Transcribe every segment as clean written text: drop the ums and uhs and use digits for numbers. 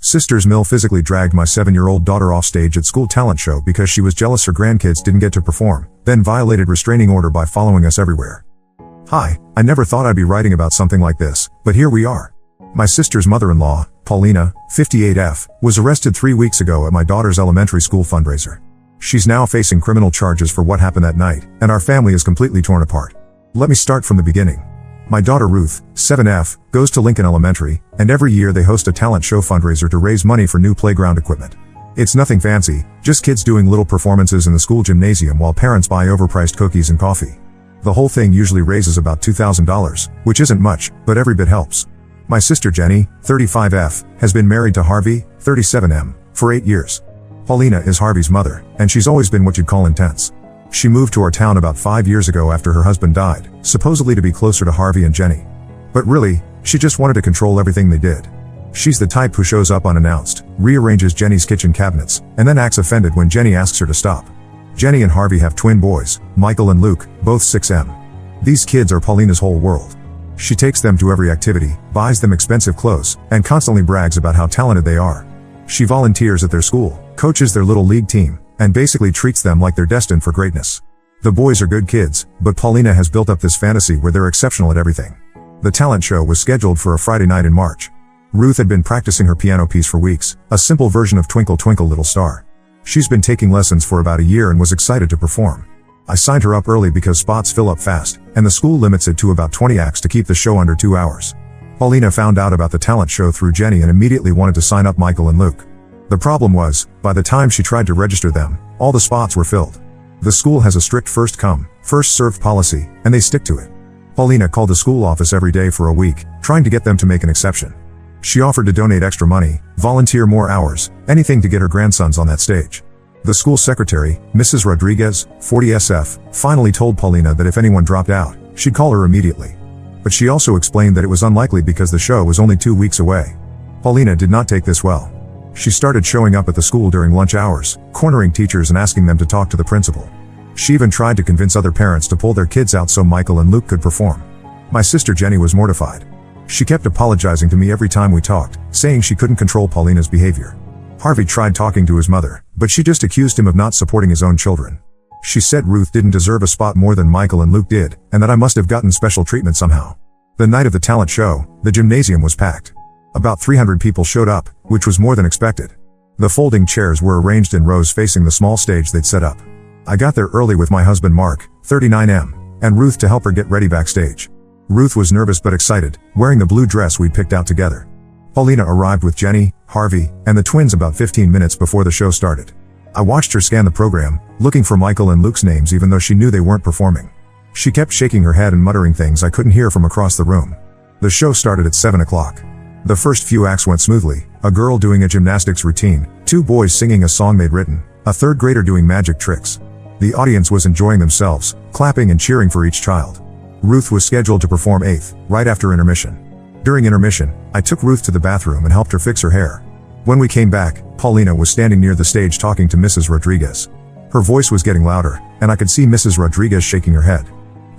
Sisters Mill physically dragged my 7-year-old daughter off stage at school talent show because she was jealous her grandkids didn't get to perform, then violated restraining order by following us everywhere. Hi, I never thought I'd be writing about something like this, but here we are. My sister's mother-in-law, Paulina, 58F, was arrested 3 weeks ago at my daughter's elementary school fundraiser. She's now facing criminal charges for what happened that night, and our family is completely torn apart. Let me start from the beginning. My daughter Ruth, 7F, goes to Lincoln Elementary, and every year they host a talent show fundraiser to raise money for new playground equipment. It's nothing fancy, just kids doing little performances in the school gymnasium while parents buy overpriced cookies and coffee. The whole thing usually raises about $2,000, which isn't much, but every bit helps. My sister Jenny, 35F, has been married to Harvey, 37M, for 8 years. Paulina is Harvey's mother, and she's always been what you'd call intense. She moved to our town about 5 years ago after her husband died, supposedly to be closer to Harvey and Jenny. But really, she just wanted to control everything they did. She's the type who shows up unannounced, rearranges Jenny's kitchen cabinets, and then acts offended when Jenny asks her to stop. Jenny and Harvey have twin boys, Michael and Luke, both 6M. These kids are Paulina's whole world. She takes them to every activity, buys them expensive clothes, and constantly brags about how talented they are. She volunteers at their school, coaches their little league team, and basically treats them like they're destined for greatness. The boys are good kids, but Paulina has built up this fantasy where they're exceptional at everything. The talent show was scheduled for a Friday night in March. Ruth had been practicing her piano piece for weeks, a simple version of Twinkle Twinkle Little Star. She's been taking lessons for about a year and was excited to perform. I signed her up early because spots fill up fast, and the school limits it to about 20 acts to keep the show under 2 hours. Paulina found out about the talent show through Jenny and immediately wanted to sign up Michael and Luke. The problem was, by the time she tried to register them, all the spots were filled. The school has a strict first come, first served policy, and they stick to it. Paulina called the school office every day for a week, trying to get them to make an exception. She offered to donate extra money, volunteer more hours, anything to get her grandsons on that stage. The school secretary, Mrs. Rodriguez, 40SF, finally told Paulina that if anyone dropped out, she'd call her immediately. But she also explained that it was unlikely because the show was only 2 weeks away. Paulina did not take this well. She started showing up at the school during lunch hours, cornering teachers and asking them to talk to the principal. She even tried to convince other parents to pull their kids out so Michael and Luke could perform. My sister Jenny was mortified. She kept apologizing to me every time we talked, saying she couldn't control Paulina's behavior. Harvey tried talking to his mother, but she just accused him of not supporting his own children. She said Ruth didn't deserve a spot more than Michael and Luke did, and that I must have gotten special treatment somehow. The night of the talent show, the gymnasium was packed. About 300 people showed up, which was more than expected. The folding chairs were arranged in rows facing the small stage they'd set up. I got there early with my husband Mark, 39M, and Ruth to help her get ready backstage. Ruth was nervous but excited, wearing the blue dress we'd picked out together. Paulina arrived with Jenny, Harvey, and the twins about 15 minutes before the show started. I watched her scan the program, looking for Michael and Luke's names even though she knew they weren't performing. She kept shaking her head and muttering things I couldn't hear from across the room. The show started at 7 o'clock. The first few acts went smoothly, a girl doing a gymnastics routine, 2 boys singing a song they'd written, a 3rd grader doing magic tricks. The audience was enjoying themselves, clapping and cheering for each child. Ruth was scheduled to perform 8th, right after intermission. During intermission, I took Ruth to the bathroom and helped her fix her hair. When we came back, Paulina was standing near the stage talking to Mrs. Rodriguez. Her voice was getting louder, and I could see Mrs. Rodriguez shaking her head.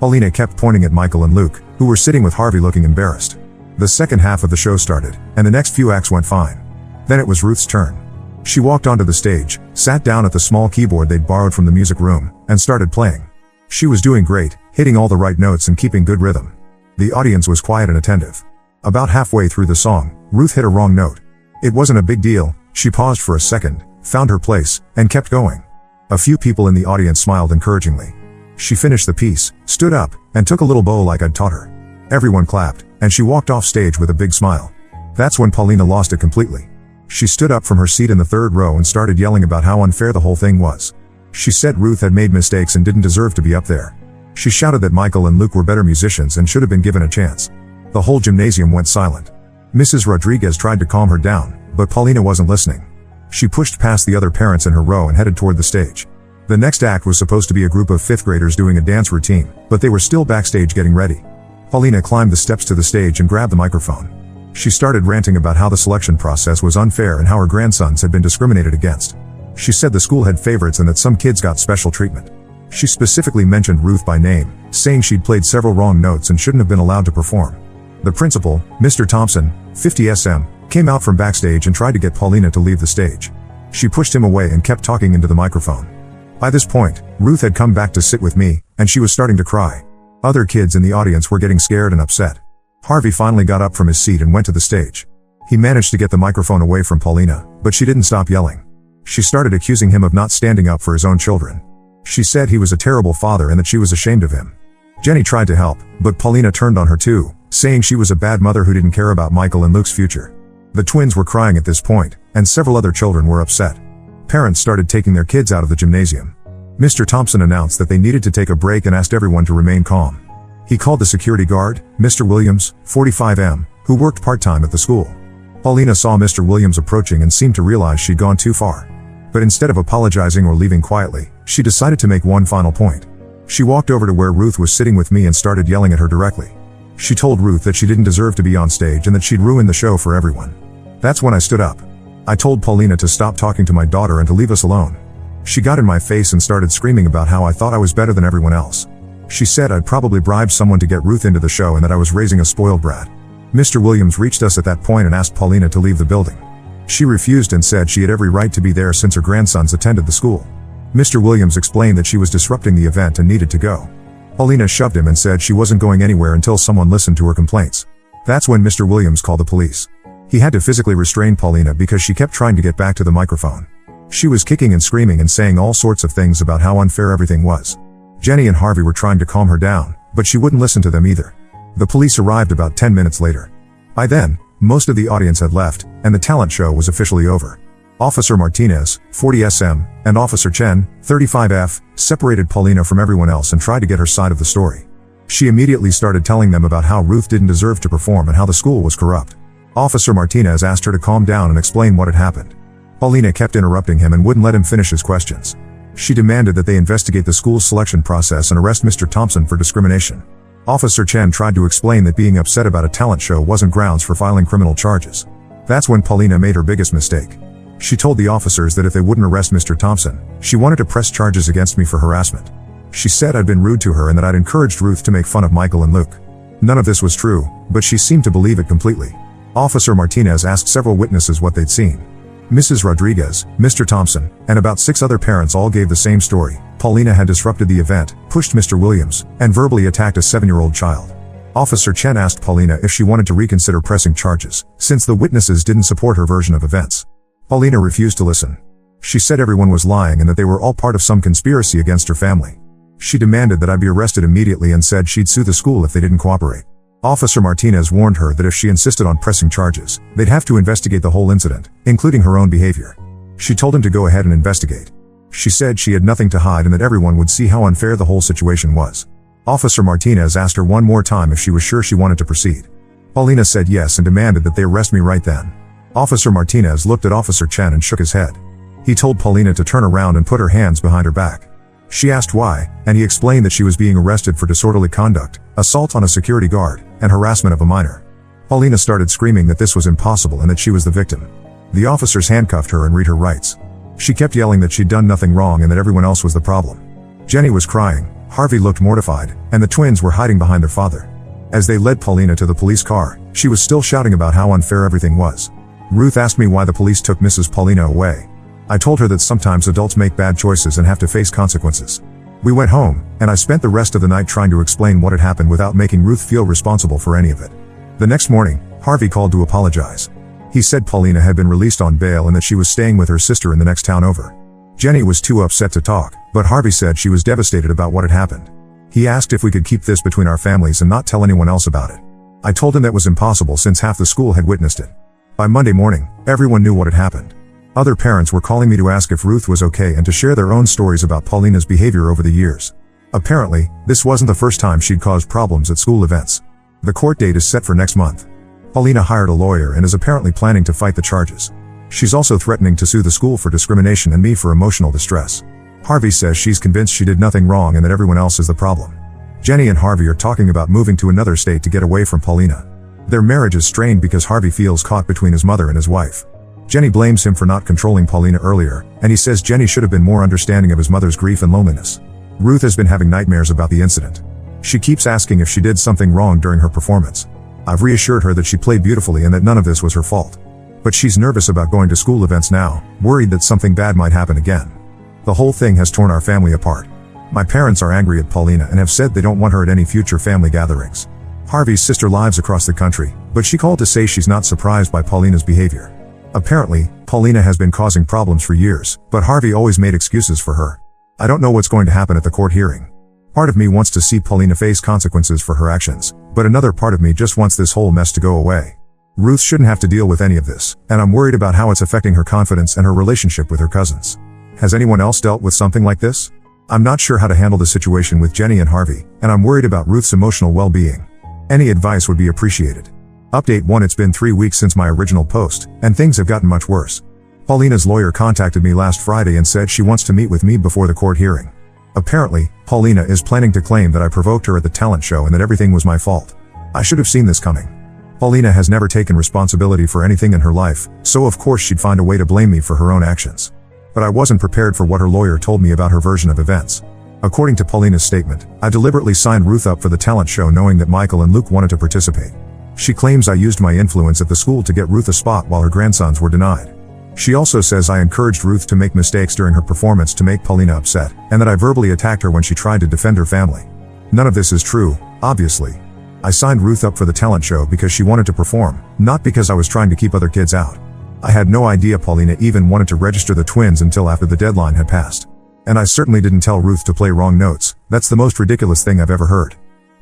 Paulina kept pointing at Michael and Luke, who were sitting with Harvey looking embarrassed. The second half of the show started, and the next few acts went fine. Then it was Ruth's turn. She walked onto the stage, sat down at the small keyboard they'd borrowed from the music room, and started playing. She was doing great, hitting all the right notes and keeping good rhythm. The audience was quiet and attentive. About halfway through the song, Ruth hit a wrong note. It wasn't a big deal, she paused for a second, found her place, and kept going. A few people in the audience smiled encouragingly. She finished the piece, stood up, and took a little bow like I'd taught her. Everyone clapped, and she walked off stage with a big smile. That's when Paulina lost it completely. She stood up from her seat in the 3rd row and started yelling about how unfair the whole thing was. She said Ruth had made mistakes and didn't deserve to be up there. She shouted that Michael and Luke were better musicians and should have been given a chance. The whole gymnasium went silent. Mrs. Rodriguez tried to calm her down, but Paulina wasn't listening. She pushed past the other parents in her row and headed toward the stage. The next act was supposed to be a group of 5th graders doing a dance routine, but they were still backstage getting ready. Paulina climbed the steps to the stage and grabbed the microphone. She started ranting about how the selection process was unfair and how her grandsons had been discriminated against. She said the school had favorites and that some kids got special treatment. She specifically mentioned Ruth by name, saying she'd played several wrong notes and shouldn't have been allowed to perform. The principal, Mr. Thompson, 50SM, came out from backstage and tried to get Paulina to leave the stage. She pushed him away and kept talking into the microphone. By this point, Ruth had come back to sit with me, and she was starting to cry. Other kids in the audience were getting scared and upset. Harvey finally got up from his seat and went to the stage. He managed to get the microphone away from Paulina, but she didn't stop yelling. She started accusing him of not standing up for his own children. She said he was a terrible father and that she was ashamed of him. Jenny tried to help, but Paulina turned on her too, saying she was a bad mother who didn't care about Michael and Luke's future. The twins were crying at this point, and several other children were upset. Parents started taking their kids out of the gymnasium. Mr. Thompson announced that they needed to take a break and asked everyone to remain calm. He called the security guard, Mr. Williams, 45M, who worked part-time at the school. Paulina saw Mr. Williams approaching and seemed to realize she'd gone too far. But instead of apologizing or leaving quietly, she decided to make one final point. She walked over to where Ruth was sitting with me and started yelling at her directly. She told Ruth that she didn't deserve to be on stage and that she'd ruined the show for everyone. That's when I stood up. I told Paulina to stop talking to my daughter and to leave us alone. She got in my face and started screaming about how I thought I was better than everyone else. She said I'd probably bribed someone to get Ruth into the show and that I was raising a spoiled brat. Mr. Williams reached us at that point and asked Paulina to leave the building. She refused and said she had every right to be there since her grandsons attended the school. Mr. Williams explained that she was disrupting the event and needed to go. Paulina shoved him and said she wasn't going anywhere until someone listened to her complaints. That's when Mr. Williams called the police. He had to physically restrain Paulina because she kept trying to get back to the microphone. She was kicking and screaming and saying all sorts of things about how unfair everything was. Jenny and Harvey were trying to calm her down, but she wouldn't listen to them either. The police arrived about 10 minutes later. By then, most of the audience had left, and the talent show was officially over. Officer Martinez, 40SM, and Officer Chen, 35F, separated Paulina from everyone else and tried to get her side of the story. She immediately started telling them about how Ruth didn't deserve to perform and how the school was corrupt. Officer Martinez asked her to calm down and explain what had happened. Paulina kept interrupting him and wouldn't let him finish his questions. She demanded that they investigate the school's selection process and arrest Mr. Thompson for discrimination. Officer Chen tried to explain that being upset about a talent show wasn't grounds for filing criminal charges. That's when Paulina made her biggest mistake. She told the officers that if they wouldn't arrest Mr. Thompson, she wanted to press charges against me for harassment. She said I'd been rude to her and that I'd encouraged Ruth to make fun of Michael and Luke. None of this was true, but she seemed to believe it completely. Officer Martinez asked several witnesses what they'd seen. Mrs. Rodriguez, Mr. Thompson, and about 6 other parents all gave the same story. Paulina had disrupted the event, pushed Mr. Williams, and verbally attacked a 7-year-old child. Officer Chen asked Paulina if she wanted to reconsider pressing charges, since the witnesses didn't support her version of events. Paulina refused to listen. She said everyone was lying and that they were all part of some conspiracy against her family. She demanded that I be arrested immediately and said she'd sue the school if they didn't cooperate. Officer Martinez warned her that if she insisted on pressing charges, they'd have to investigate the whole incident, including her own behavior. She told him to go ahead and investigate. She said she had nothing to hide and that everyone would see how unfair the whole situation was. Officer Martinez asked her one more time if she was sure she wanted to proceed. Paulina said yes and demanded that they arrest me right then. Officer Martinez looked at Officer Chen and shook his head. He told Paulina to turn around and put her hands behind her back. She asked why, and he explained that she was being arrested for disorderly conduct, assault on a security guard, and harassment of a minor. Paulina started screaming that this was impossible and that she was the victim. The officers handcuffed her and read her rights. She kept yelling that she'd done nothing wrong and that everyone else was the problem. Jenny was crying, Harvey looked mortified, and the twins were hiding behind their father. As they led Paulina to the police car, she was still shouting about how unfair everything was. Ruth asked me why the police took Mrs. Paulina away. I told her that sometimes adults make bad choices and have to face consequences. We went home, and I spent the rest of the night trying to explain what had happened without making Ruth feel responsible for any of it. The next morning, Harvey called to apologize. He said Paulina had been released on bail and that she was staying with her sister in the next town over. Jenny was too upset to talk, but Harvey said she was devastated about what had happened. He asked if we could keep this between our families and not tell anyone else about it. I told him that was impossible since half the school had witnessed it. By Monday morning, everyone knew what had happened. Other parents were calling me to ask if Ruth was okay and to share their own stories about Paulina's behavior over the years. Apparently, this wasn't the first time she'd caused problems at school events. The court date is set for next month. Paulina hired a lawyer and is apparently planning to fight the charges. She's also threatening to sue the school for discrimination and me for emotional distress. Harvey says she's convinced she did nothing wrong and that everyone else is the problem. Jenny and Harvey are talking about moving to another state to get away from Paulina. Their marriage is strained because Harvey feels caught between his mother and his wife. Jenny blames him for not controlling Paulina earlier, and he says Jenny should have been more understanding of his mother's grief and loneliness. Ruth has been having nightmares about the incident. She keeps asking if she did something wrong during her performance. I've reassured her that she played beautifully and that none of this was her fault. But she's nervous about going to school events now, worried that something bad might happen again. The whole thing has torn our family apart. My parents are angry at Paulina and have said they don't want her at any future family gatherings. Harvey's sister lives across the country, but she called to say she's not surprised by Paulina's behavior. Apparently, Paulina has been causing problems for years, but Harvey always made excuses for her. I don't know what's going to happen at the court hearing. Part of me wants to see Paulina face consequences for her actions, but another part of me just wants this whole mess to go away. Ruth shouldn't have to deal with any of this, and I'm worried about how it's affecting her confidence and her relationship with her cousins. Has anyone else dealt with something like this? I'm not sure how to handle the situation with Jenny and Harvey, and I'm worried about Ruth's emotional well-being. Any advice would be appreciated. Update 1. It's been 3 weeks since my original post, and things have gotten much worse. Paulina's lawyer contacted me last Friday and said she wants to meet with me before the court hearing. Apparently, Paulina is planning to claim that I provoked her at the talent show and that everything was my fault. I should have seen this coming. Paulina has never taken responsibility for anything in her life, so of course she'd find a way to blame me for her own actions. But I wasn't prepared for what her lawyer told me about her version of events. According to Paulina's statement, I deliberately signed Ruth up for the talent show knowing that Michael and Luke wanted to participate. She claims I used my influence at the school to get Ruth a spot while her grandsons were denied. She also says I encouraged Ruth to make mistakes during her performance to make Paulina upset, and that I verbally attacked her when she tried to defend her family. None of this is true, obviously. I signed Ruth up for the talent show because she wanted to perform, not because I was trying to keep other kids out. I had no idea Paulina even wanted to register the twins until after the deadline had passed. And I certainly didn't tell Ruth to play wrong notes. That's the most ridiculous thing I've ever heard.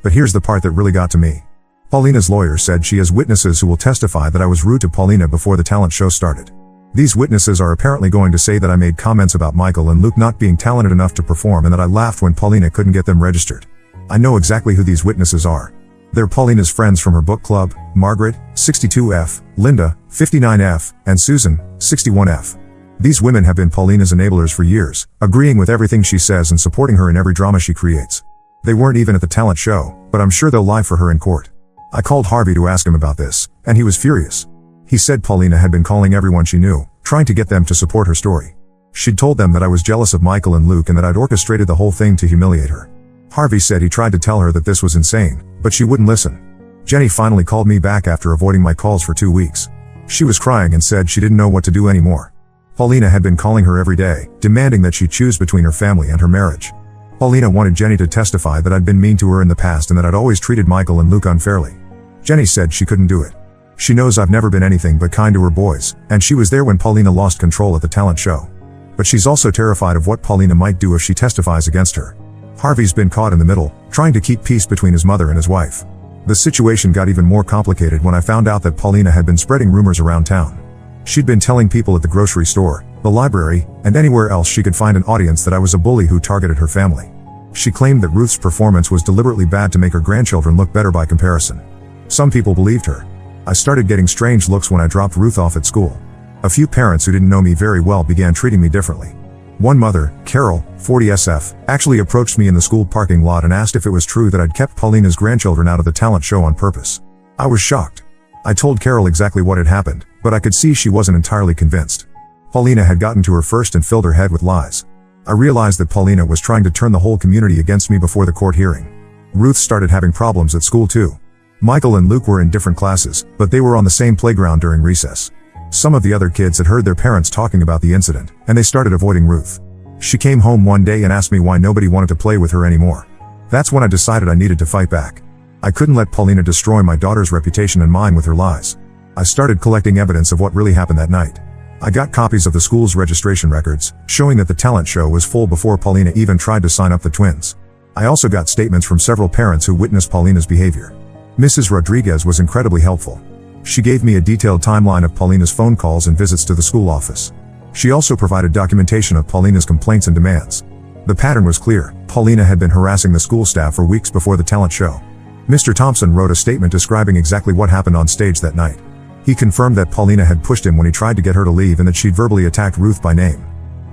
But here's the part that really got to me. Paulina's lawyer said she has witnesses who will testify that I was rude to Paulina before the talent show started. These witnesses are apparently going to say that I made comments about Michael and Luke not being talented enough to perform and that I laughed when Paulina couldn't get them registered. I know exactly who these witnesses are. They're Paulina's friends from her book club, Margaret, 62F, Linda, 59F, and Susan, 61F. These women have been Paulina's enablers for years, agreeing with everything she says and supporting her in every drama she creates. They weren't even at the talent show, but I'm sure they'll lie for her in court. I called Harvey to ask him about this, and he was furious. He said Paulina had been calling everyone she knew, trying to get them to support her story. She'd told them that I was jealous of Michael and Luke and that I'd orchestrated the whole thing to humiliate her. Harvey said he tried to tell her that this was insane, but she wouldn't listen. Jenny finally called me back after avoiding my calls for 2 weeks. She was crying and said she didn't know what to do anymore. Paulina had been calling her every day, demanding that she choose between her family and her marriage. Paulina wanted Jenny to testify that I'd been mean to her in the past and that I'd always treated Michael and Luke unfairly. Jenny said she couldn't do it. She knows I've never been anything but kind to her boys, and she was there when Paulina lost control at the talent show. But she's also terrified of what Paulina might do if she testifies against her. Harvey's been caught in the middle, trying to keep peace between his mother and his wife. The situation got even more complicated when I found out that Paulina had been spreading rumors around town. She'd been telling people at the grocery store, the library, and anywhere else she could find an audience that I was a bully who targeted her family. She claimed that Ruth's performance was deliberately bad to make her grandchildren look better by comparison. Some people believed her. I started getting strange looks when I dropped Ruth off at school. A few parents who didn't know me very well began treating me differently. One mother, Carol, 40SF, actually approached me in the school parking lot and asked if it was true that I'd kept Paulina's grandchildren out of the talent show on purpose. I was shocked. I told Carol exactly what had happened, but I could see she wasn't entirely convinced. Paulina had gotten to her first and filled her head with lies. I realized that Paulina was trying to turn the whole community against me before the court hearing. Ruth started having problems at school too. Michael and Luke were in different classes, but they were on the same playground during recess. Some of the other kids had heard their parents talking about the incident, and they started avoiding Ruth. She came home one day and asked me why nobody wanted to play with her anymore. That's when I decided I needed to fight back. I couldn't let Paulina destroy my daughter's reputation and mine with her lies. I started collecting evidence of what really happened that night. I got copies of the school's registration records, showing that the talent show was full before Paulina even tried to sign up the twins. I also got statements from several parents who witnessed Paulina's behavior. Mrs. Rodriguez was incredibly helpful. She gave me a detailed timeline of Paulina's phone calls and visits to the school office. She also provided documentation of Paulina's complaints and demands. The pattern was clear. Paulina had been harassing the school staff for weeks before the talent show. Mr. Thompson wrote a statement describing exactly what happened on stage that night. He confirmed that Paulina had pushed him when he tried to get her to leave and that she'd verbally attacked Ruth by name.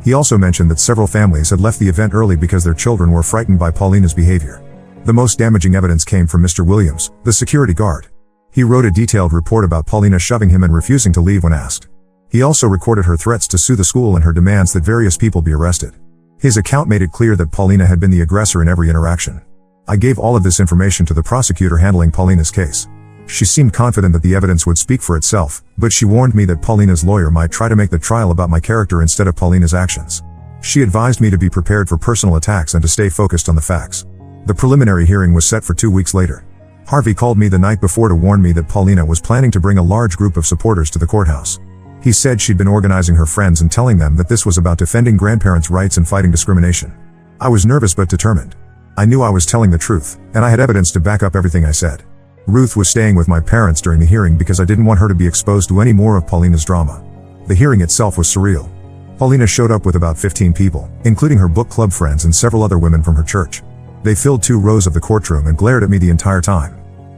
He also mentioned that several families had left the event early because their children were frightened by Paulina's behavior. The most damaging evidence came from Mr. Williams, the security guard. He wrote a detailed report about Paulina shoving him and refusing to leave when asked. He also recorded her threats to sue the school and her demands that various people be arrested. His account made it clear that Paulina had been the aggressor in every interaction. I gave all of this information to the prosecutor handling Paulina's case. She seemed confident that the evidence would speak for itself, but she warned me that Paulina's lawyer might try to make the trial about my character instead of Paulina's actions. She advised me to be prepared for personal attacks and to stay focused on the facts. The preliminary hearing was set for 2 weeks later. Harvey called me the night before to warn me that Paulina was planning to bring a large group of supporters to the courthouse. He said she'd been organizing her friends and telling them that this was about defending grandparents' rights and fighting discrimination. I was nervous but determined. I knew I was telling the truth, and I had evidence to back up everything I said. Ruth was staying with my parents during the hearing because I didn't want her to be exposed to any more of Paulina's drama. The hearing itself was surreal. Paulina showed up with about 15 people, including her book club friends and several other women from her church. They filled 2 rows of the courtroom and glared at me the entire time.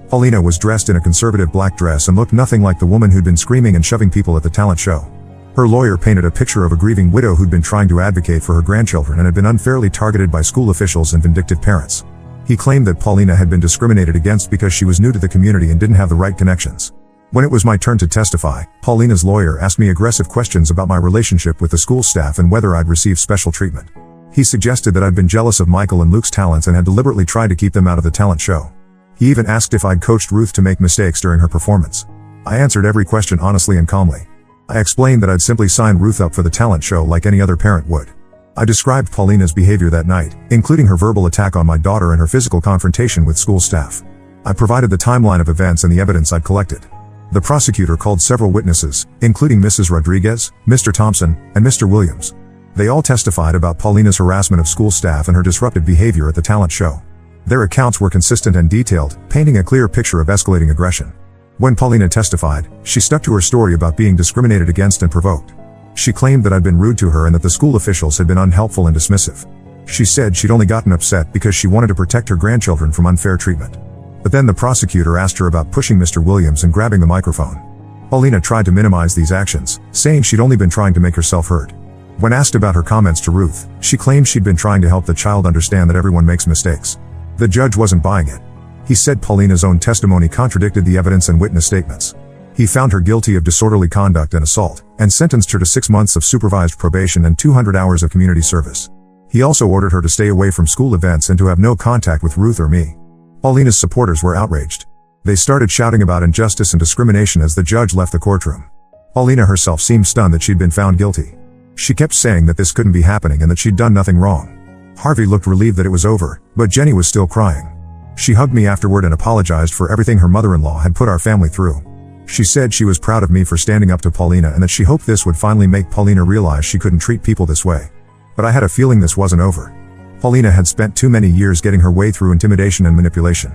Paulina was dressed in a conservative black dress and looked nothing like the woman who'd been screaming and shoving people at the talent show. Her lawyer painted a picture of a grieving widow who'd been trying to advocate for her grandchildren and had been unfairly targeted by school officials and vindictive parents. He claimed that Paulina had been discriminated against because she was new to the community and didn't have the right connections. When it was my turn to testify, Paulina's lawyer asked me aggressive questions about my relationship with the school staff and whether I'd received special treatment. He suggested that I'd been jealous of Michael and Luke's talents and had deliberately tried to keep them out of the talent show. He even asked if I'd coached Ruth to make mistakes during her performance. I answered every question honestly and calmly. I explained that I'd simply signed Ruth up for the talent show like any other parent would. I described Paulina's behavior that night, including her verbal attack on my daughter and her physical confrontation with school staff. I provided the timeline of events and the evidence I'd collected. The prosecutor called several witnesses, including Mrs. Rodriguez, Mr. Thompson, and Mr. Williams. They all testified about Paulina's harassment of school staff and her disruptive behavior at the talent show. Their accounts were consistent and detailed, painting a clear picture of escalating aggression. When Paulina testified, she stuck to her story about being discriminated against and provoked. She claimed that I'd been rude to her and that the school officials had been unhelpful and dismissive. She said she'd only gotten upset because she wanted to protect her grandchildren from unfair treatment. But then the prosecutor asked her about pushing Mr. Williams and grabbing the microphone. Paulina tried to minimize these actions, saying she'd only been trying to make herself heard. When asked about her comments to Ruth, she claimed she'd been trying to help the child understand that everyone makes mistakes. The judge wasn't buying it. He said Paulina's own testimony contradicted the evidence and witness statements. He found her guilty of disorderly conduct and assault, and sentenced her to 6 months of supervised probation and 200 hours of community service. He also ordered her to stay away from school events and to have no contact with Ruth or me. Paulina's supporters were outraged. They started shouting about injustice and discrimination as the judge left the courtroom. Paulina herself seemed stunned that she'd been found guilty. She kept saying that this couldn't be happening and that she'd done nothing wrong. Harvey looked relieved that it was over, but Jenny was still crying. She hugged me afterward and apologized for everything her mother-in-law had put our family through. She said she was proud of me for standing up to Paulina and that she hoped this would finally make Paulina realize she couldn't treat people this way. But I had a feeling this wasn't over. Paulina had spent too many years getting her way through intimidation and manipulation.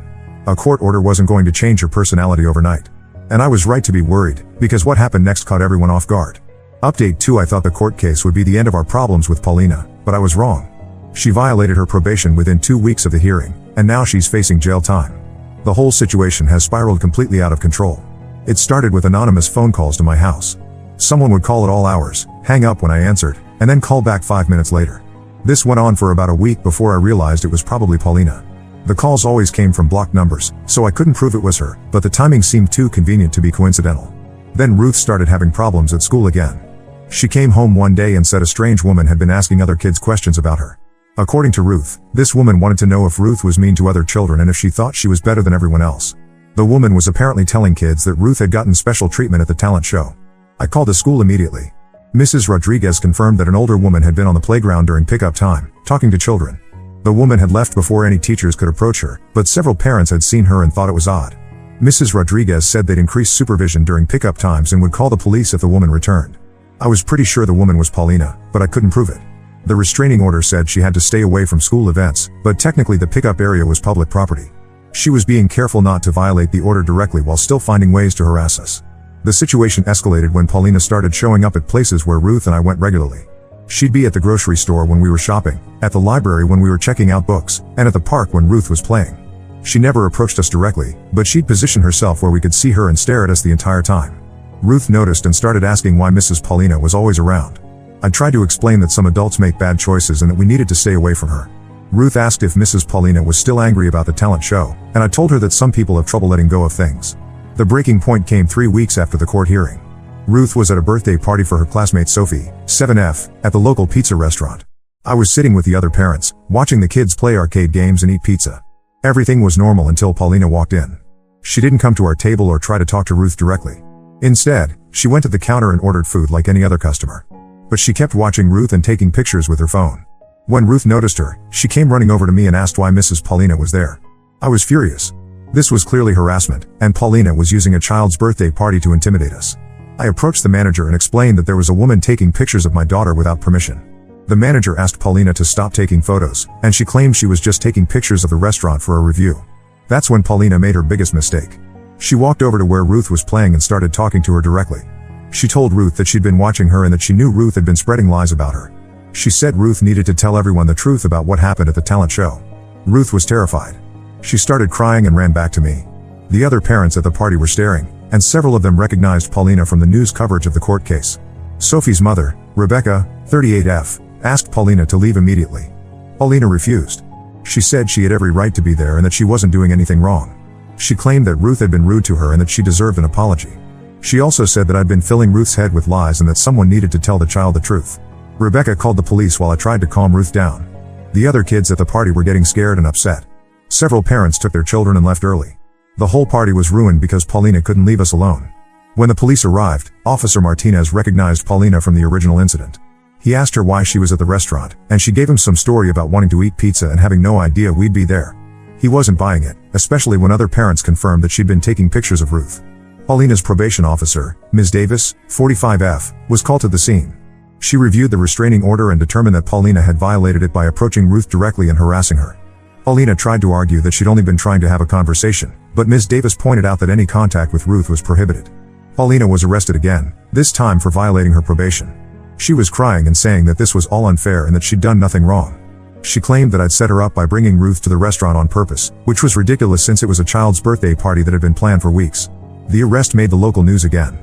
A court order wasn't going to change her personality overnight. And I was right to be worried, because what happened next caught everyone off guard. Update 2: I thought the court case would be the end of our problems with Paulina, but I was wrong. She violated her probation within 2 weeks of the hearing, and now she's facing jail time. The whole situation has spiraled completely out of control. It started with anonymous phone calls to my house. Someone would call at all hours, hang up when I answered, and then call back 5 minutes later. This went on for about a week before I realized it was probably Paulina. The calls always came from blocked numbers, so I couldn't prove it was her, but the timing seemed too convenient to be coincidental. Then Ruth started having problems at school again. She came home one day and said a strange woman had been asking other kids questions about her. According to Ruth, this woman wanted to know if Ruth was mean to other children and if she thought she was better than everyone else. The woman was apparently telling kids that Ruth had gotten special treatment at the talent show. I called the school immediately. Mrs. Rodriguez confirmed that an older woman had been on the playground during pickup time, talking to children. The woman had left before any teachers could approach her, but several parents had seen her and thought it was odd. Mrs. Rodriguez said they'd increase supervision during pickup times and would call the police if the woman returned. I was pretty sure the woman was Paulina, but I couldn't prove it. The restraining order said she had to stay away from school events, but technically the pickup area was public property. She was being careful not to violate the order directly while still finding ways to harass us. The situation escalated when Paulina started showing up at places where Ruth and I went regularly. She'd be at the grocery store when we were shopping, at the library when we were checking out books, and at the park when Ruth was playing. She never approached us directly, but she'd position herself where we could see her and stare at us the entire time. Ruth noticed and started asking why Mrs. Paulina was always around. I tried to explain that some adults make bad choices and that we needed to stay away from her. Ruth asked if Mrs. Paulina was still angry about the talent show, and I told her that some people have trouble letting go of things. The breaking point came 3 weeks after the court hearing. Ruth was at a birthday party for her classmate Sophie, 7F, at the local pizza restaurant. I was sitting with the other parents, watching the kids play arcade games and eat pizza. Everything was normal until Paulina walked in. She didn't come to our table or try to talk to Ruth directly. Instead, she went to the counter and ordered food like any other customer. But she kept watching Ruth and taking pictures with her phone. When Ruth noticed her, she came running over to me and asked why Mrs. Paulina was there. I was furious. This was clearly harassment, and Paulina was using a child's birthday party to intimidate us. I approached the manager and explained that there was a woman taking pictures of my daughter without permission. The manager asked Paulina to stop taking photos, and she claimed she was just taking pictures of the restaurant for a review. That's when Paulina made her biggest mistake. She walked over to where Ruth was playing and started talking to her directly. She told Ruth that she'd been watching her and that she knew Ruth had been spreading lies about her. She said Ruth needed to tell everyone the truth about what happened at the talent show. Ruth was terrified. She started crying and ran back to me. The other parents at the party were staring, and several of them recognized Paulina from the news coverage of the court case. Sophie's mother, Rebecca, 38F, asked Paulina to leave immediately. Paulina refused. She said she had every right to be there and that she wasn't doing anything wrong. She claimed that Ruth had been rude to her and that she deserved an apology. She also said that I'd been filling Ruth's head with lies and that someone needed to tell the child the truth. Rebecca called the police while I tried to calm Ruth down. The other kids at the party were getting scared and upset. Several parents took their children and left early. The whole party was ruined because Paulina couldn't leave us alone. When the police arrived, Officer Martinez recognized Paulina from the original incident. He asked her why she was at the restaurant, and she gave him some story about wanting to eat pizza and having no idea we'd be there. He wasn't buying it, especially when other parents confirmed that she'd been taking pictures of Ruth. Paulina's probation officer, Ms. Davis, 45F, was called to the scene. She reviewed the restraining order and determined that Paulina had violated it by approaching Ruth directly and harassing her. Paulina tried to argue that she'd only been trying to have a conversation, but Ms. Davis pointed out that any contact with Ruth was prohibited. Paulina was arrested again, this time for violating her probation. She was crying and saying that this was all unfair and that she'd done nothing wrong. She claimed that I'd set her up by bringing Ruth to the restaurant on purpose, which was ridiculous since it was a child's birthday party that had been planned for weeks. The arrest made the local news again.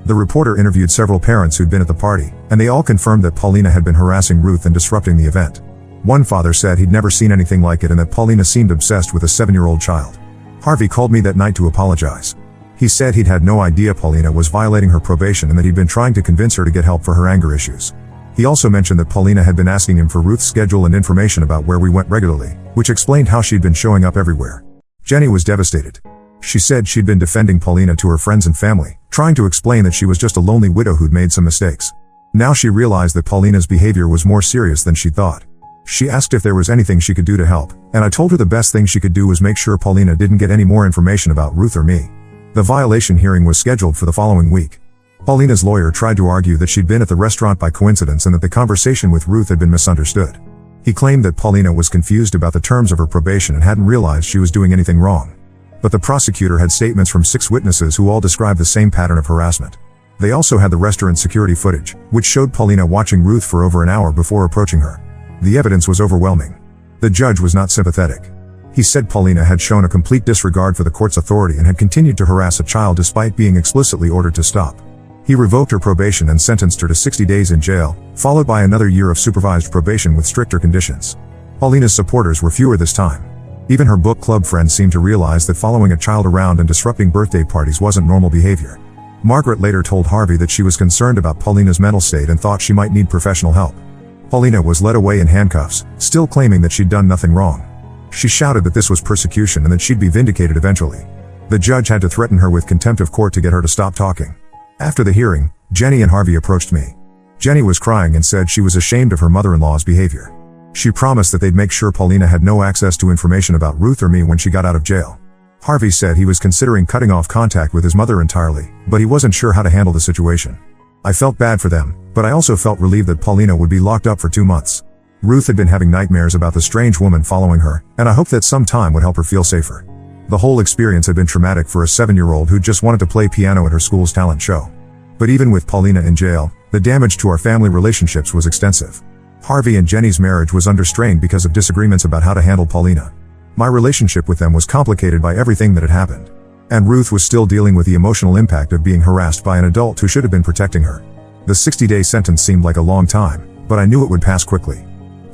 The reporter interviewed several parents who'd been at the party, and they all confirmed that Paulina had been harassing Ruth and disrupting the event. One father said he'd never seen anything like it and that Paulina seemed obsessed with a 7-year-old child. Harvey called me that night to apologize. He said he'd had no idea Paulina was violating her probation and that he'd been trying to convince her to get help for her anger issues. He also mentioned that Paulina had been asking him for Ruth's schedule and information about where we went regularly, which explained how she'd been showing up everywhere. Jenny was devastated. She said she'd been defending Paulina to her friends and family, trying to explain that she was just a lonely widow who'd made some mistakes. Now she realized that Paulina's behavior was more serious than she thought. She asked if there was anything she could do to help, and I told her the best thing she could do was make sure Paulina didn't get any more information about Ruth or me. The violation hearing was scheduled for the following week. Paulina's lawyer tried to argue that she'd been at the restaurant by coincidence and that the conversation with Ruth had been misunderstood. He claimed that Paulina was confused about the terms of her probation and hadn't realized she was doing anything wrong. But the prosecutor had statements from 6 witnesses who all described the same pattern of harassment. They also had the restaurant security footage, which showed Paulina watching Ruth for over an hour before approaching her. The evidence was overwhelming. The judge was not sympathetic. He said Paulina had shown a complete disregard for the court's authority and had continued to harass a child despite being explicitly ordered to stop. He revoked her probation and sentenced her to 60 days in jail, followed by another year of supervised probation with stricter conditions. Paulina's supporters were fewer this time. Even her book club friends seemed to realize that following a child around and disrupting birthday parties wasn't normal behavior. Margaret later told Harvey that she was concerned about Paulina's mental state and thought she might need professional help. Paulina was led away in handcuffs, still claiming that she'd done nothing wrong. She shouted that this was persecution and that she'd be vindicated eventually. The judge had to threaten her with contempt of court to get her to stop talking. After the hearing, Jenny and Harvey approached me. Jenny was crying and said she was ashamed of her mother-in-law's behavior. She promised that they'd make sure Paulina had no access to information about Ruth or me when she got out of jail. Harvey said he was considering cutting off contact with his mother entirely, but he wasn't sure how to handle the situation. I felt bad for them, but I also felt relieved that Paulina would be locked up for 2 months. Ruth had been having nightmares about the strange woman following her, and I hoped that some time would help her feel safer. The whole experience had been traumatic for a 7-year-old who just wanted to play piano at her school's talent show. But even with Paulina in jail, the damage to our family relationships was extensive. Harvey and Jenny's marriage was under strain because of disagreements about how to handle Paulina. My relationship with them was complicated by everything that had happened. And Ruth was still dealing with the emotional impact of being harassed by an adult who should have been protecting her. The 60-day sentence seemed like a long time, but I knew it would pass quickly.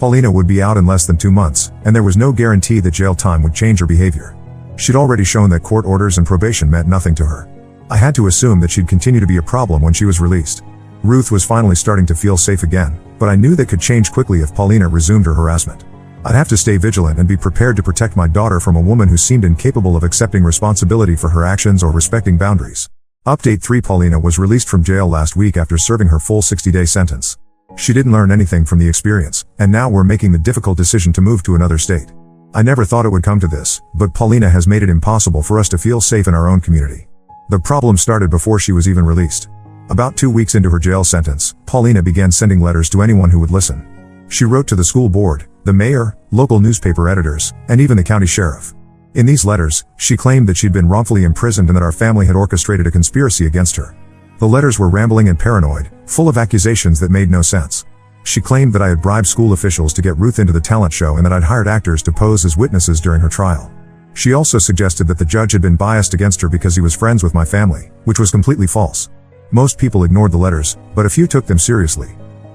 Paulina would be out in less than 2 months, and there was no guarantee that jail time would change her behavior. She'd already shown that court orders and probation meant nothing to her. I had to assume that she'd continue to be a problem when she was released. Ruth was finally starting to feel safe again, but I knew that could change quickly if Paulina resumed her harassment. I'd have to stay vigilant and be prepared to protect my daughter from a woman who seemed incapable of accepting responsibility for her actions or respecting boundaries. Update 3: Paulina was released from jail last week after serving her full 60-day sentence. She didn't learn anything from the experience, and now we're making the difficult decision to move to another state. I never thought it would come to this, but Paulina has made it impossible for us to feel safe in our own community. The problem started before she was even released. About 2 weeks into her jail sentence, Paulina began sending letters to anyone who would listen. She wrote to the school board, the mayor, local newspaper editors, and even the county sheriff. In these letters, she claimed that she'd been wrongfully imprisoned and that our family had orchestrated a conspiracy against her. The letters were rambling and paranoid, full of accusations that made no sense. She claimed that I had bribed school officials to get Ruth into the talent show and that I'd hired actors to pose as witnesses during her trial. She also suggested that the judge had been biased against her because he was friends with my family, which was completely false. Most people ignored the letters, but a few took them seriously.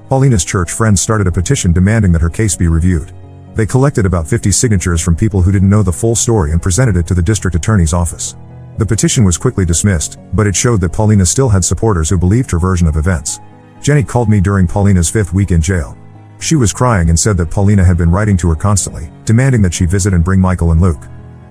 Paulina's church friends started a petition demanding that her case be reviewed. They collected about 50 signatures from people who didn't know the full story and presented it to the district attorney's office. The petition was quickly dismissed, but it showed that Paulina still had supporters who believed her version of events. Jenny called me during Paulina's 5th week in jail. She was crying and said that Paulina had been writing to her constantly, demanding that she visit and bring Michael and Luke.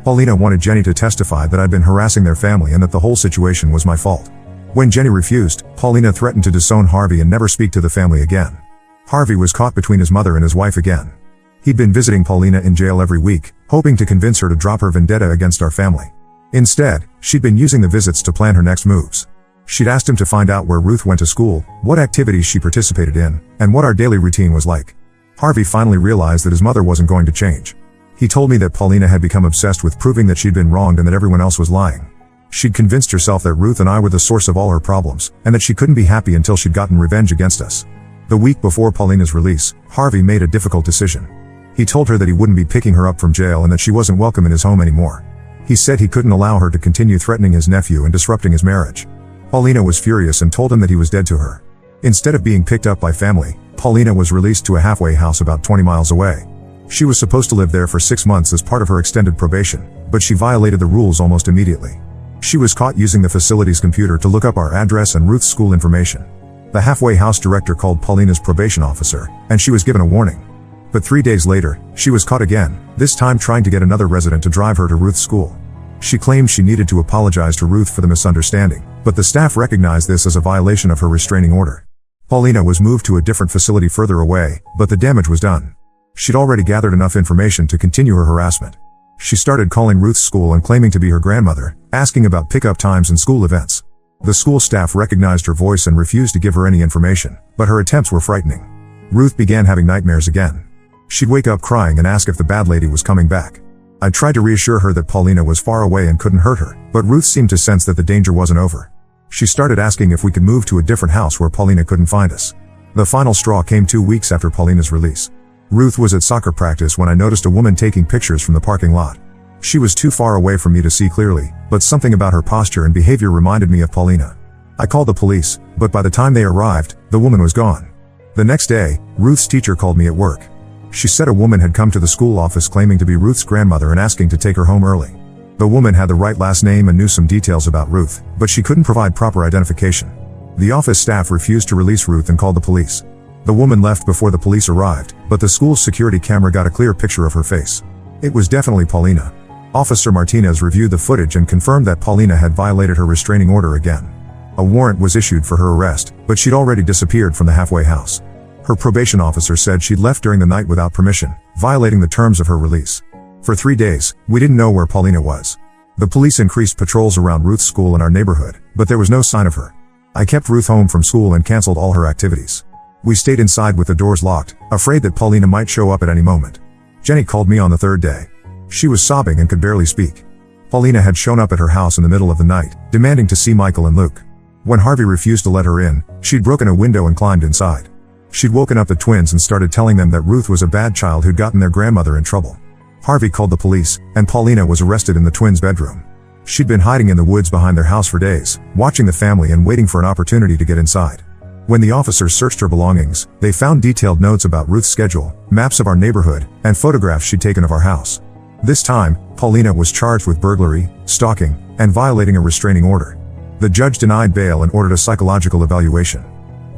Paulina wanted Jenny to testify that I'd been harassing their family and that the whole situation was my fault. When Jenny refused, Paulina threatened to disown Harvey and never speak to the family again. Harvey was caught between his mother and his wife again. He'd been visiting Paulina in jail every week, hoping to convince her to drop her vendetta against our family. Instead, she'd been using the visits to plan her next moves. She'd asked him to find out where Ruth went to school, what activities she participated in, and what our daily routine was like. Harvey finally realized that his mother wasn't going to change. He told me that Paulina had become obsessed with proving that she'd been wronged and that everyone else was lying. She'd convinced herself that Ruth and I were the source of all her problems, and that she couldn't be happy until she'd gotten revenge against us. The week before Paulina's release, Harvey made a difficult decision. He told her that he wouldn't be picking her up from jail and that she wasn't welcome in his home anymore. He said he couldn't allow her to continue threatening his nephew and disrupting his marriage. Paulina was furious and told him that he was dead to her. Instead of being picked up by family, Paulina was released to a halfway house about 20 miles away. She was supposed to live there for 6 months as part of her extended probation, but she violated the rules almost immediately. She was caught using the facility's computer to look up our address and Ruth's school information. The halfway house director called Paulina's probation officer, and she was given a warning. But 3 days later, she was caught again, this time trying to get another resident to drive her to Ruth's school. She claimed she needed to apologize to Ruth for the misunderstanding, but the staff recognized this as a violation of her restraining order. Paulina was moved to a different facility further away, but the damage was done. She'd already gathered enough information to continue her harassment. She started calling Ruth's school and claiming to be her grandmother, asking about pickup times and school events. The school staff recognized her voice and refused to give her any information, but her attempts were frightening. Ruth began having nightmares again. She'd wake up crying and ask if the bad lady was coming back. I tried to reassure her that Paulina was far away and couldn't hurt her, but Ruth seemed to sense that the danger wasn't over. She started asking if we could move to a different house where Paulina couldn't find us. The final straw came 2 weeks after Paulina's release. Ruth was at soccer practice when I noticed a woman taking pictures from the parking lot. She was too far away for me to see clearly, but something about her posture and behavior reminded me of Paulina. I called the police, but by the time they arrived, the woman was gone. The next day, Ruth's teacher called me at work. She said a woman had come to the school office claiming to be Ruth's grandmother and asking to take her home early. The woman had the right last name and knew some details about Ruth, but she couldn't provide proper identification. The office staff refused to release Ruth and called the police. The woman left before the police arrived, but the school's security camera got a clear picture of her face. It was definitely Paulina. Officer Martinez reviewed the footage and confirmed that Paulina had violated her restraining order again. A warrant was issued for her arrest, but she'd already disappeared from the halfway house. Her probation officer said she'd left during the night without permission, violating the terms of her release. For 3 days, we didn't know where Paulina was. The police increased patrols around Ruth's school in our neighborhood, but there was no sign of her. I kept Ruth home from school and canceled all her activities. We stayed inside with the doors locked, afraid that Paulina might show up at any moment. Jenny called me on the 3rd day. She was sobbing and could barely speak. Paulina had shown up at her house in the middle of the night, demanding to see Michael and Luke. When Harvey refused to let her in, she'd broken a window and climbed inside. She'd woken up the twins and started telling them that Ruth was a bad child who'd gotten their grandmother in trouble. Harvey called the police, and Paulina was arrested in the twins' bedroom. She'd been hiding in the woods behind their house for days, watching the family and waiting for an opportunity to get inside. When the officers searched her belongings, they found detailed notes about Ruth's schedule, maps of our neighborhood, and photographs she'd taken of our house. This time, Paulina was charged with burglary, stalking, and violating a restraining order. The judge denied bail and ordered a psychological evaluation.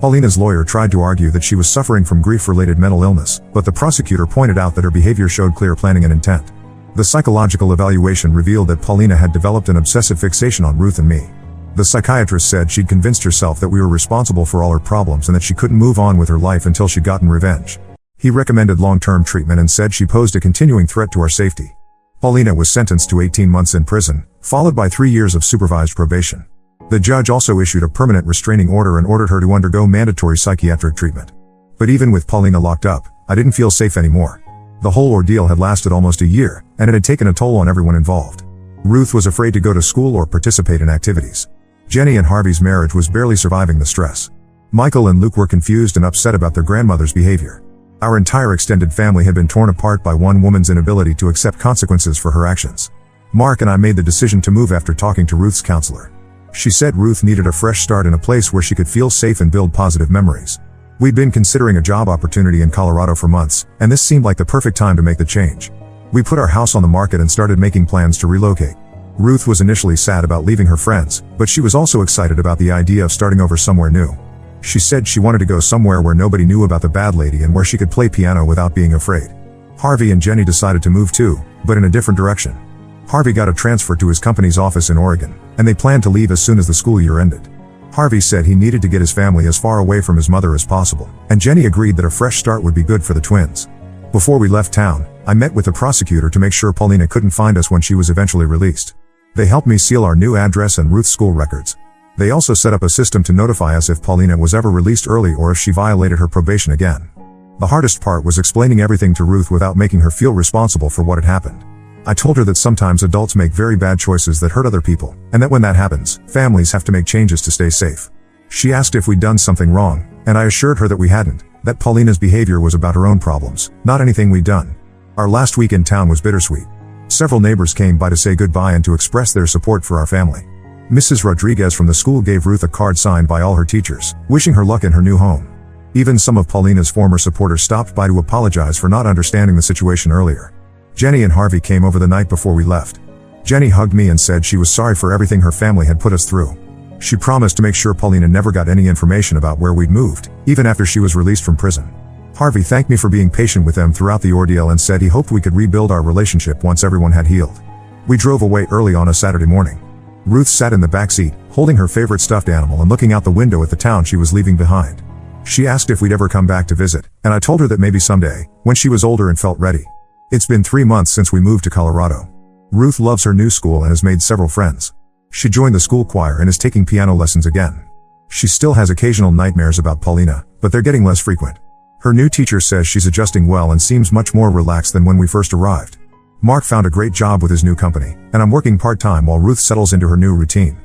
Paulina's lawyer tried to argue that she was suffering from grief-related mental illness, but the prosecutor pointed out that her behavior showed clear planning and intent. The psychological evaluation revealed that Paulina had developed an obsessive fixation on Ruth and me. The psychiatrist said she'd convinced herself that we were responsible for all her problems and that she couldn't move on with her life until she'd gotten revenge. He recommended long-term treatment and said she posed a continuing threat to our safety. Paulina was sentenced to 18 months in prison, followed by 3 years of supervised probation. The judge also issued a permanent restraining order and ordered her to undergo mandatory psychiatric treatment. But even with Paulina locked up, I didn't feel safe anymore. The whole ordeal had lasted almost a year, and it had taken a toll on everyone involved. Ruth was afraid to go to school or participate in activities. Jenny and Harvey's marriage was barely surviving the stress. Michael and Luke were confused and upset about their grandmother's behavior. Our entire extended family had been torn apart by one woman's inability to accept consequences for her actions. Mark and I made the decision to move after talking to Ruth's counselor. She said Ruth needed a fresh start in a place where she could feel safe and build positive memories. We'd been considering a job opportunity in Colorado for months, and this seemed like the perfect time to make the change. We put our house on the market and started making plans to relocate. Ruth was initially sad about leaving her friends, but she was also excited about the idea of starting over somewhere new. She said she wanted to go somewhere where nobody knew about the bad lady and where she could play piano without being afraid. Harvey and Jenny decided to move too, but in a different direction. Harvey got a transfer to his company's office in Oregon, and they planned to leave as soon as the school year ended. Harvey said he needed to get his family as far away from his mother as possible, and Jenny agreed that a fresh start would be good for the twins. Before we left town, I met with the prosecutor to make sure Paulina couldn't find us when she was eventually released. They helped me seal our new address and Ruth's school records. They also set up a system to notify us if Paulina was ever released early or if she violated her probation again. The hardest part was explaining everything to Ruth without making her feel responsible for what had happened. I told her that sometimes adults make very bad choices that hurt other people, and that when that happens, families have to make changes to stay safe. She asked if we'd done something wrong, and I assured her that we hadn't, that Paulina's behavior was about her own problems, not anything we'd done. Our last week in town was bittersweet. Several neighbors came by to say goodbye and to express their support for our family. Mrs. Rodriguez from the school gave Ruth a card signed by all her teachers, wishing her luck in her new home. Even some of Paulina's former supporters stopped by to apologize for not understanding the situation earlier. Jenny and Harvey came over the night before we left. Jenny hugged me and said she was sorry for everything her family had put us through. She promised to make sure Paulina never got any information about where we'd moved, even after she was released from prison. Harvey thanked me for being patient with them throughout the ordeal and said he hoped we could rebuild our relationship once everyone had healed. We drove away early on a Saturday morning. Ruth sat in the back seat, holding her favorite stuffed animal and looking out the window at the town she was leaving behind. She asked if we'd ever come back to visit, and I told her that maybe someday, when she was older and felt ready. It's been 3 months since we moved to Colorado. Ruth loves her new school and has made several friends. She joined the school choir and is taking piano lessons again. She still has occasional nightmares about Paulina, but they're getting less frequent. Her new teacher says she's adjusting well and seems much more relaxed than when we first arrived. Mark found a great job with his new company, and I'm working part-time while Ruth settles into her new routine.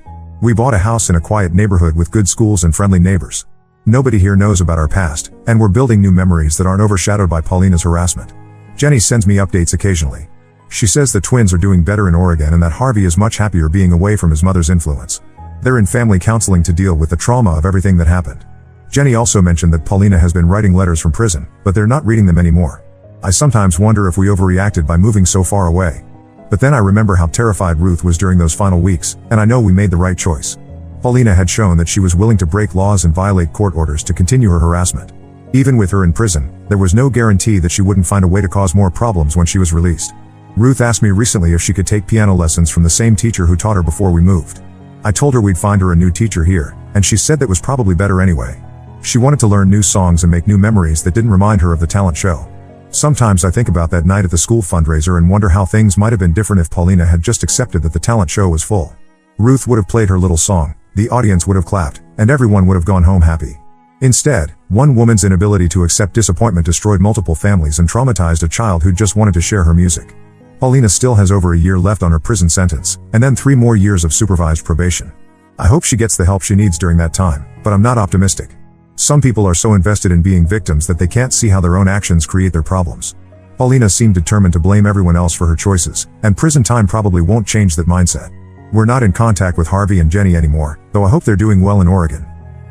We bought a house in a quiet neighborhood with good schools and friendly neighbors. Nobody here knows about our past, and we're building new memories that aren't overshadowed by Paulina's harassment. Jenny sends me updates occasionally. She says the twins are doing better in Oregon and that Harvey is much happier being away from his mother's influence. They're in family counseling to deal with the trauma of everything that happened. Jenny also mentioned that Paulina has been writing letters from prison, but they're not reading them anymore. I sometimes wonder if we overreacted by moving so far away. But then I remember how terrified Ruth was during those final weeks, and I know we made the right choice. Paulina had shown that she was willing to break laws and violate court orders to continue her harassment. Even with her in prison, there was no guarantee that she wouldn't find a way to cause more problems when she was released. Ruth asked me recently if she could take piano lessons from the same teacher who taught her before we moved. I told her we'd find her a new teacher here, and she said that was probably better anyway. She wanted to learn new songs and make new memories that didn't remind her of the talent show. Sometimes I think about that night at the school fundraiser and wonder how things might have been different if Paulina had just accepted that the talent show was full. Ruth would have played her little song, the audience would have clapped, and everyone would have gone home happy. Instead, one woman's inability to accept disappointment destroyed multiple families and traumatized a child who just wanted to share her music. Paulina still has over a year left on her prison sentence, and then 3 more years of supervised probation. I hope she gets the help she needs during that time, but I'm not optimistic. Some people are so invested in being victims that they can't see how their own actions create their problems. Paulina seemed determined to blame everyone else for her choices, and prison time probably won't change that mindset. We're not in contact with Harvey and Jenny anymore, though I hope they're doing well in Oregon.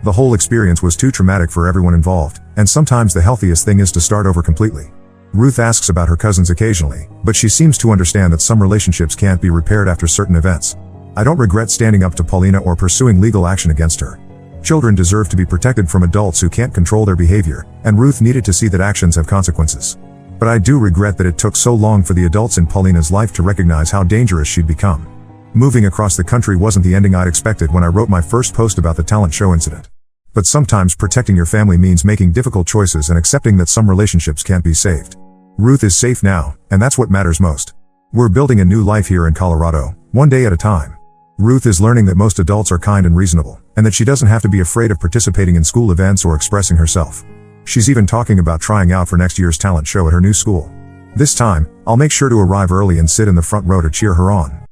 The whole experience was too traumatic for everyone involved, and sometimes the healthiest thing is to start over completely. Ruth asks about her cousins occasionally, but she seems to understand that some relationships can't be repaired after certain events. I don't regret standing up to Paulina or pursuing legal action against her. Children deserve to be protected from adults who can't control their behavior, and Ruth needed to see that actions have consequences. But I do regret that it took so long for the adults in Paulina's life to recognize how dangerous she'd become. Moving across the country wasn't the ending I'd expected when I wrote my first post about the talent show incident. But sometimes protecting your family means making difficult choices and accepting that some relationships can't be saved. Ruth is safe now, and that's what matters most. We're building a new life here in Colorado, one day at a time. Ruth is learning that most adults are kind and reasonable, and that she doesn't have to be afraid of participating in school events or expressing herself. She's even talking about trying out for next year's talent show at her new school. This time, I'll make sure to arrive early and sit in the front row to cheer her on.